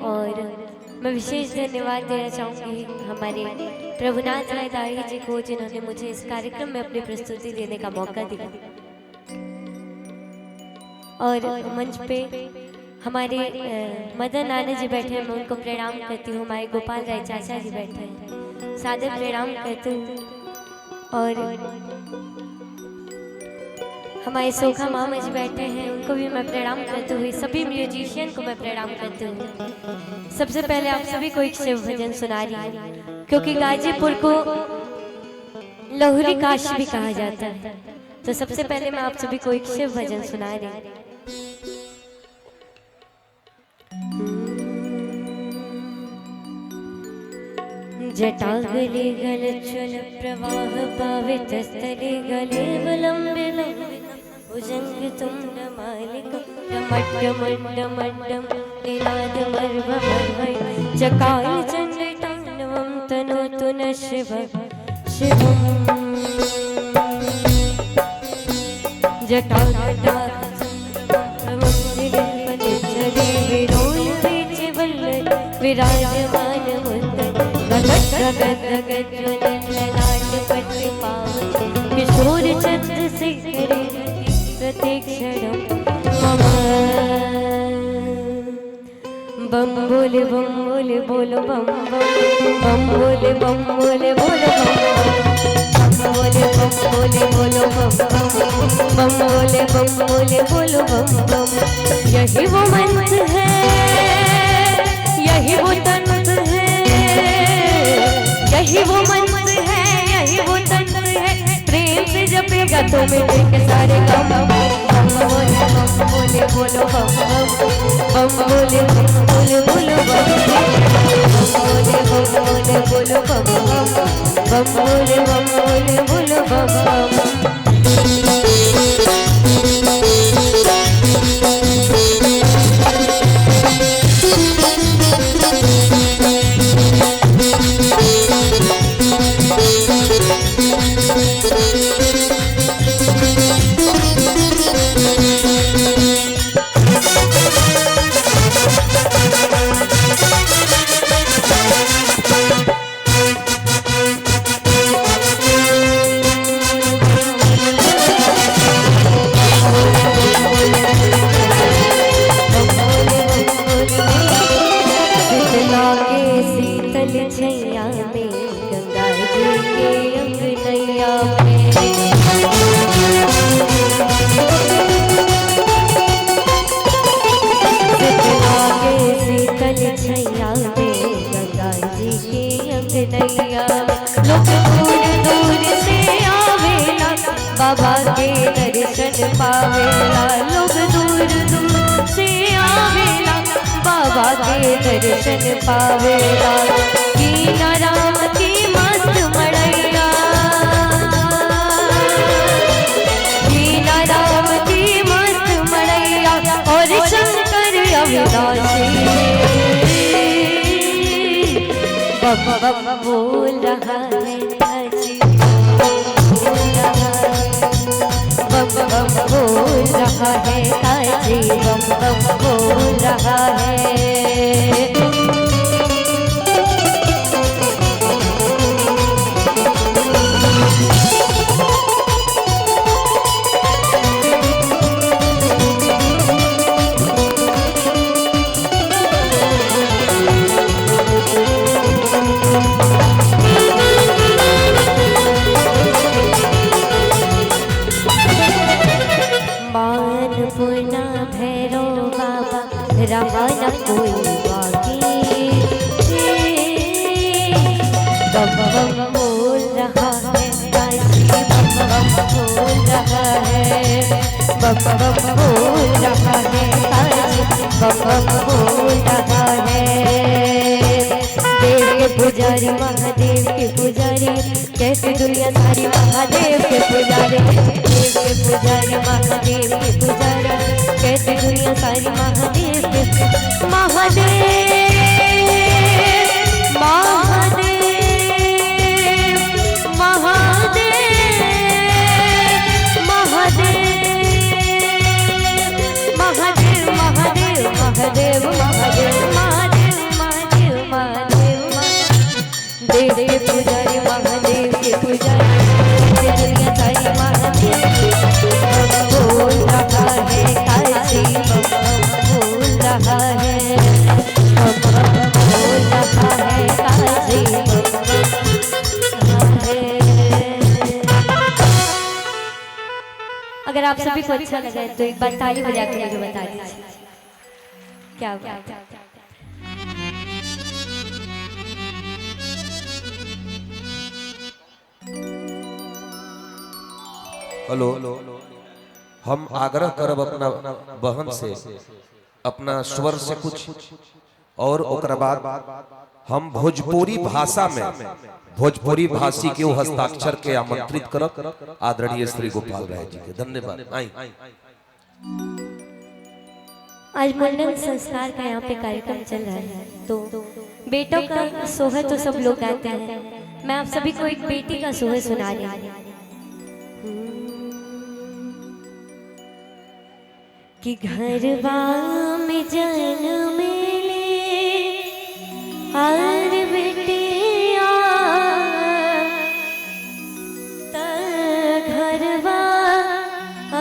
और मैं विशेष धन्यवाद देना चाहूँगी हमारे प्रभुनाथ राय दाढ़ी जी को, जिन्होंने मुझे इस कार्यक्रम में अपनी प्रस्तुति देने का मौका दिया। और मंच पे हमारे मदन नाना जी बैठे हैं, मैं उनको प्रणाम करती हूँ। हमारे गोपाल राय चाचा जी बैठे हैं, सादर प्रणाम करती हूँ। और हमारे सोखा मामा जी बैठे हैं, उनको भी मैं प्रणाम करती हुई, सभी म्यूजिशियन को मैं प्रणाम करती हूँ। सबसे पहले आप सभी को एक शिव भजन सुना रही हूँ, क्योंकि गाजीपुर को लहुरी काशी भी कहा जाता है। तो सबसे पहले मैं आप सभी को एक शिव भजन सुना रही हूँ। जटा गले गल चल प्रवाह पावित स्थले गले विलंबिल भुजंग तुंड मालिक डमड्डमड्डमड्डम निनाद मर्वमर्वै चकाल चंड तांडवं तनोतु न शिव शिवम् जटा जटा विराजमान किशोर चंद्र से प्रतीक्षण बम बोले बोलो बम बम बोले बोलो बम बोले बोलो बम बोले बोलो बम। यही वो मंत्र है, यही वो तंत्र है, यही वो मंत्र है, यही वो तंत्र है। प्रेम से जपेगा तो मिलेंगे सारे गम। बम बोले बोलो बम बोले बोलो बम बोले बम बोले बोलो बम। बाबा के दर्शन पावेला, लोग दूर दूर से आवेला, बाबा के दर्शन पावेला। कीना राम की मस्त मड़ैया, कीना राम की मस्त मड़ैया, और शंकर अविनाशी बम बम बोल रहा है बम बोल रहा है काजी, बम बम बोल रहा है। रहा न कोई बाकी, बम बम बोल रहा है काशी, बम बम बोल रहा है, बम बम बोल रहा है काशी, बम बम बोल रहा है। देव के पुजारी महादेव के पुजारी, कैसे दुनिया सारी महादेव के पुजारी, देव के पुजारी महादेव के पुजारी, कैसे दुनिया सारी महादेव के महादेव महादेव महादेव महादेव महादेव महादेव महादेव महादेव महादेव आप सभी को अच्छा लगा तो एक बार ताली बजा के मुझे बता दीजिए। क्या बात है। हेलो, हम आग्रह करब अपना बहन से अपना स्वर से कुछ और ओकरा बाद हम भोजपुरी भाषा में भोजपुरी भाषी के हस्ताक्षर के आमंत्रित करब आदरणीय श्री गोपाल राय जी के। धन्यवाद। आज मुंडन संस्कार का यहाँ पे कार्यक्रम चल रहा है, तो बेटों का सोहर तो सब लोग गाते हैं, मैं आप सभी को एक बेटी का सोहर सुना रही हूँ कि घरवा में जन्म ले हर बेटिया त घरवा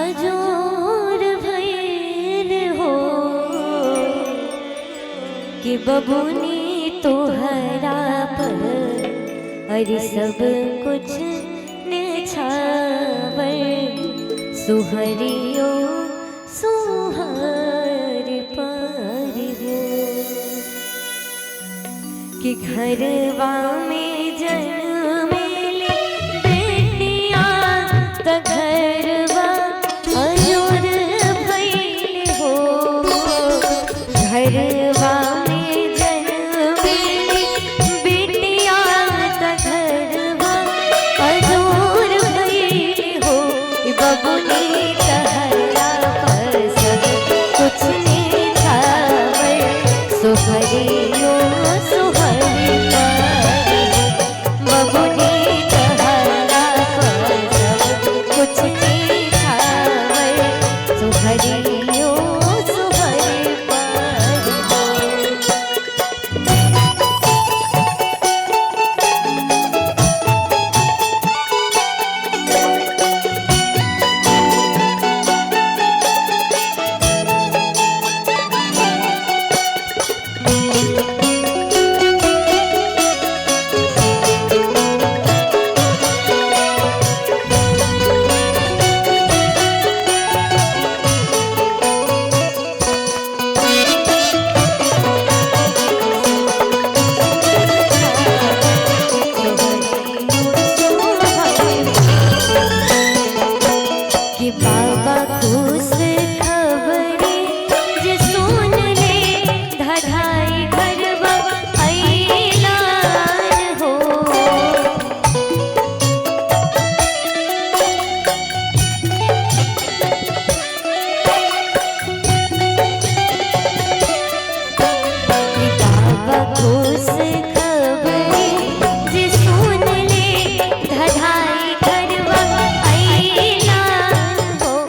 अजोर भइल हो कि बबुनी तोहरा पर अरे सब कुछ निछावर सुहरियो सुहर पर कि घरवा में जन्म ले बेटिया त घरवा अजोर भइल हो घरवा में जन्म ले बेटिया त घरवा अजोर भइल हो बबुनी तहरा पर सब कुछ निछावर सुहरियो सुहर बबुनी तहरा पर सब कुछ निछावर सुहरियो सुहर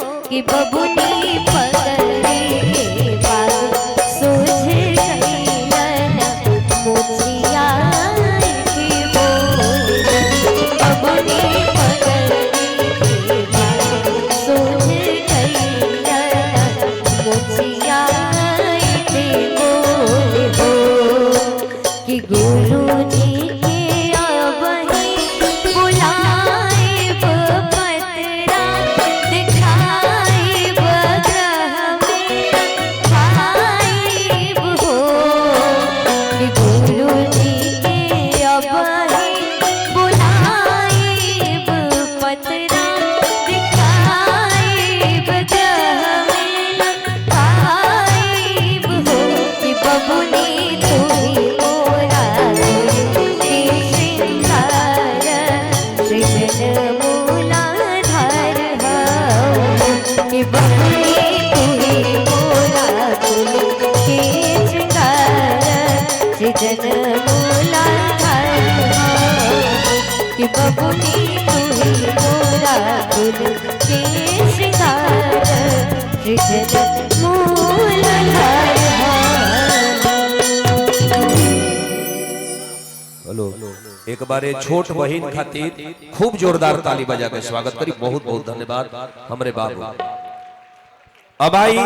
बबुनी पगले के बाद सोझ गईलन मोचिया की बोल बबुनी पगले के बाद सोझ गईलन मोचिया की बोल हो कि गुरु जी के अबही बुलाए पतरा दिखाए ग्रह में आइब हो कि गुरु जी के अबही बुलाए पतरा दिखाए ग्रह में आइब हो कि बबुनी तुम्ही मोरा की श्रृंगार सृजन मूलाधार हो कि बबुनी तुम्ही मोरा की श्रृंगार सृजन मूलाधार हो कि बबुनी तुम्ही मोरा की श्रृंगार सृजन मूलाधार हेलो, एक बार छोट बहिन खातिर खूब जोरदार ताली बजा के स्वागत करी। बहुत बहुत धन्यवाद हमरे बाबू। अब आई